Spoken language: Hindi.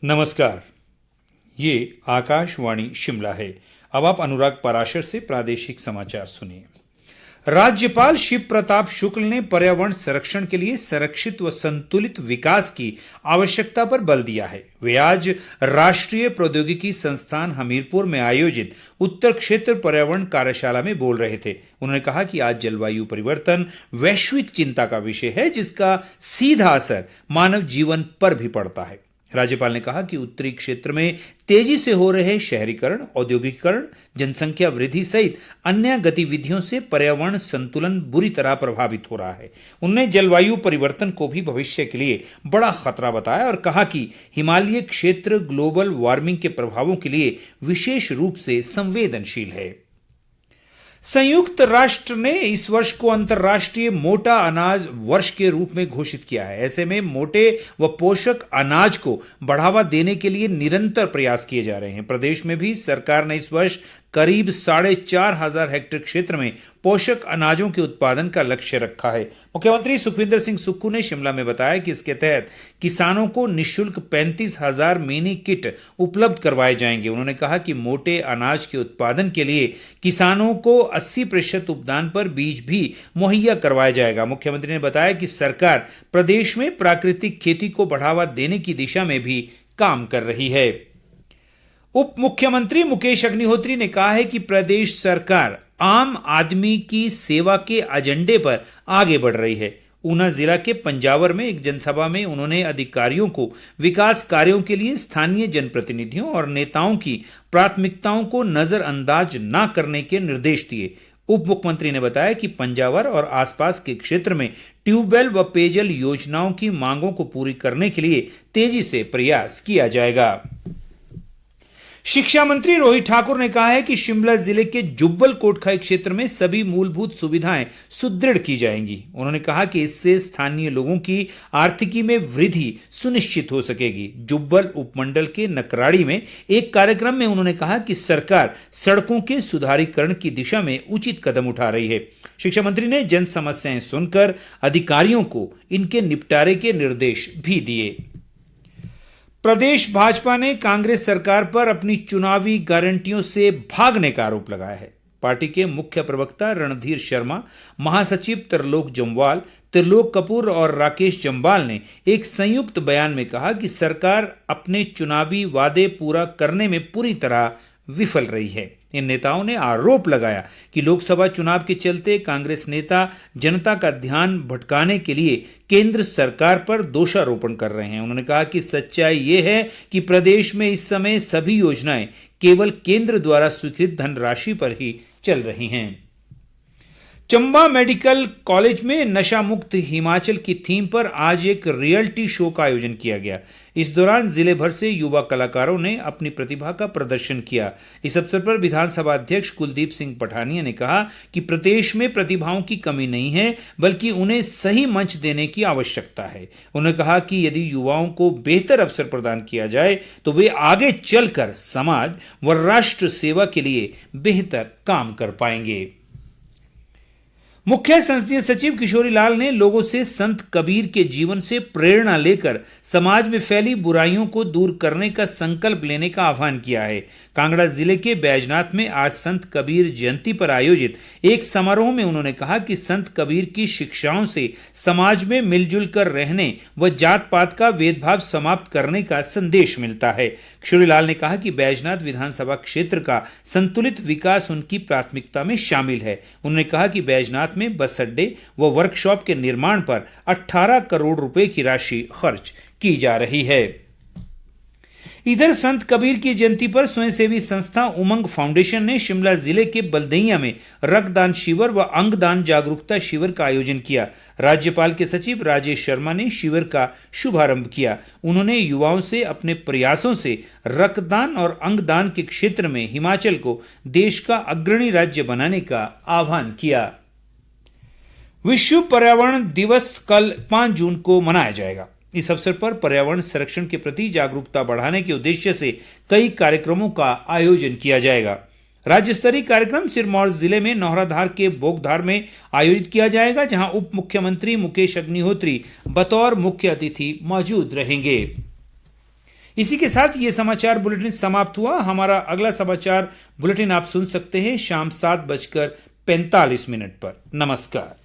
नमस्कार, ये आकाशवाणी शिमला है। अब आप अनुराग पराशर से प्रादेशिक समाचार सुनिए। राज्यपाल शिव प्रताप शुक्ल ने पर्यावरण संरक्षण के लिए संरक्षित व संतुलित विकास की आवश्यकता पर बल दिया है। वे आज राष्ट्रीय प्रौद्योगिकी संस्थान हमीरपुर में आयोजित उत्तर क्षेत्र पर्यावरण कार्यशाला में बोल रहे थे। उन्होंने कहा कि आज जलवायु परिवर्तन वैश्विक चिंता का विषय है, जिसका सीधा असर मानव जीवन पर भी पड़ता है। राज्यपाल ने कहा कि उत्तरी क्षेत्र में तेजी से हो रहे शहरीकरण, औद्योगिकीकरण, जनसंख्या वृद्धि सहित अन्य गतिविधियों से पर्यावरण संतुलन बुरी तरह प्रभावित हो रहा है। उन्होंने जलवायु परिवर्तन को भी भविष्य के लिए बड़ा खतरा बताया और कहा कि हिमालयी क्षेत्र ग्लोबल वार्मिंग के प्रभावों के लिए विशेष रूप से संवेदनशील है। संयुक्त राष्ट्र ने इस वर्ष को अंतर्राष्ट्रीय मोटा अनाज वर्ष के रूप में घोषित किया है। ऐसे में मोटे व पोषक अनाज को बढ़ावा देने के लिए निरंतर प्रयास किए जा रहे हैं। प्रदेश में भी सरकार ने इस वर्ष करीब 4,500 हेक्टेयर क्षेत्र में पोषक अनाजों के उत्पादन का लक्ष्य रखा है। मुख्यमंत्री सुखविंदर सिंह सुक्खू ने शिमला में बताया कि इसके तहत किसानों को निःशुल्क 35,000 मिनी किट उपलब्ध करवाए जाएंगे। उन्होंने कहा कि मोटे अनाज के उत्पादन के लिए किसानों को 80% उपदान पर बीज भी मुहैया करवाया जाएगा। मुख्यमंत्री ने बताया कि सरकार प्रदेश में प्राकृतिक खेती को बढ़ावा देने की दिशा में भी काम कर रही है। उप मुख्यमंत्री मुकेश अग्निहोत्री ने कहा है कि प्रदेश सरकार आम आदमी की सेवा के एजेंडे पर आगे बढ़ रही है। ऊना जिला के पंजावर में एक जनसभा में उन्होंने अधिकारियों को विकास कार्यों के लिए स्थानीय जनप्रतिनिधियों और नेताओं की प्राथमिकताओं को नजरअंदाज न करने के निर्देश दिए। उप मुख्यमंत्री ने बताया कि पंजावर और आसपास के क्षेत्र में ट्यूबवेल व पेयजल योजनाओं की मांगों को पूरी करने के लिए तेजी से प्रयास किया जाएगा। शिक्षा मंत्री रोहित ठाकुर ने कहा है कि शिमला जिले के जुब्बल कोटखाई क्षेत्र में सभी मूलभूत सुविधाएं सुदृढ़ की जाएंगी। उन्होंने कहा कि इससे स्थानीय लोगों की आर्थिकी में वृद्धि सुनिश्चित हो सकेगी। जुब्बल उपमंडल के नकराड़ी में एक कार्यक्रम में उन्होंने कहा कि सरकार सड़कों के सुधारीकरण की दिशा में उचित कदम उठा रही है। शिक्षा मंत्री ने जन समस्याएं सुनकर अधिकारियों को इनके निपटारे के निर्देश भी दिए। प्रदेश भाजपा ने कांग्रेस सरकार पर अपनी चुनावी गारंटियों से भागने का आरोप लगाया है। पार्टी के मुख्य प्रवक्ता रणधीर शर्मा, महासचिव त्रिलोक कपूर और राकेश जम्वाल ने एक संयुक्त बयान में कहा कि सरकार अपने चुनावी वादे पूरा करने में पूरी तरह विफल रही है। इन नेताओं ने आरोप लगाया कि लोकसभा चुनाव के चलते कांग्रेस नेता जनता का ध्यान भटकाने के लिए केंद्र सरकार पर दोषारोपण कर रहे हैं। उन्होंने कहा कि सच्चाई ये है कि प्रदेश में इस समय सभी योजनाएं केवल केंद्र द्वारा स्वीकृत धनराशि पर ही चल रही हैं। चंबा मेडिकल कॉलेज में नशा मुक्त हिमाचल की थीम पर आज एक रियलिटी शो का आयोजन किया गया। इस दौरान जिले भर से युवा कलाकारों ने अपनी प्रतिभा का प्रदर्शन किया। इस अवसर पर विधानसभा अध्यक्ष कुलदीप सिंह पठानिया ने कहा कि प्रदेश में प्रतिभाओं की कमी नहीं है, बल्कि उन्हें सही मंच देने की आवश्यकता है। उन्होंने कहा कि यदि युवाओं को बेहतर अवसर प्रदान किया जाए तो वे आगे चलकर समाज व राष्ट्र सेवा के लिए बेहतर काम कर पाएंगे। मुख्य संसदीय सचिव किशोरी लाल ने लोगों से संत कबीर के जीवन से प्रेरणा लेकर समाज में फैली बुराइयों को दूर करने का संकल्प लेने का आह्वान किया है। कांगड़ा जिले के बैजनाथ में आज संत कबीर जयंती पर आयोजित एक समारोह में उन्होंने कहा कि संत कबीर की शिक्षाओं से समाज में मिलजुल कर रहने व जात पात का भेदभाव समाप्त करने का संदेश मिलता है। किशोरी लाल ने कहा कि बैजनाथ विधानसभा क्षेत्र का संतुलित विकास उनकी प्राथमिकता में शामिल है। उन्होंने कहा कि बैजनाथ में बस अड्डे व वर्कशॉप के निर्माण पर 18 करोड़ रुपए की राशि खर्च की जा रही है। इधर संत कबीर की जयंती पर स्वयंसेवी संस्था उमंग फाउंडेशन ने शिमला जिले के बलदैया में रक्तदान शिविर व अंगदान जागरूकता शिविर का आयोजन किया। राज्यपाल के सचिव राजेश शर्मा ने शिविर का शुभारंभ किया। उन्होंने युवाओं से अपने प्रयासों से रक्तदान और अंगदान के क्षेत्र में हिमाचल को देश का अग्रणी राज्य बनाने का आह्वान किया। विश्व पर्यावरण दिवस कल 5 जून को मनाया जाएगा। इस अवसर पर पर्यावरण संरक्षण के प्रति जागरूकता बढ़ाने के उद्देश्य से कई कार्यक्रमों का आयोजन किया जाएगा। राज्य स्तरीय कार्यक्रम सिरमौर जिले में नौहराधार के बोगधार में आयोजित किया जाएगा, जहां उप मुख्यमंत्री मुकेश अग्निहोत्री बतौर मुख्य अतिथि मौजूद रहेंगे। इसी के साथ ये समाचार बुलेटिन समाप्त हुआ। हमारा अगला समाचार बुलेटिन आप सुन सकते हैं शाम 7:45 पर। नमस्कार।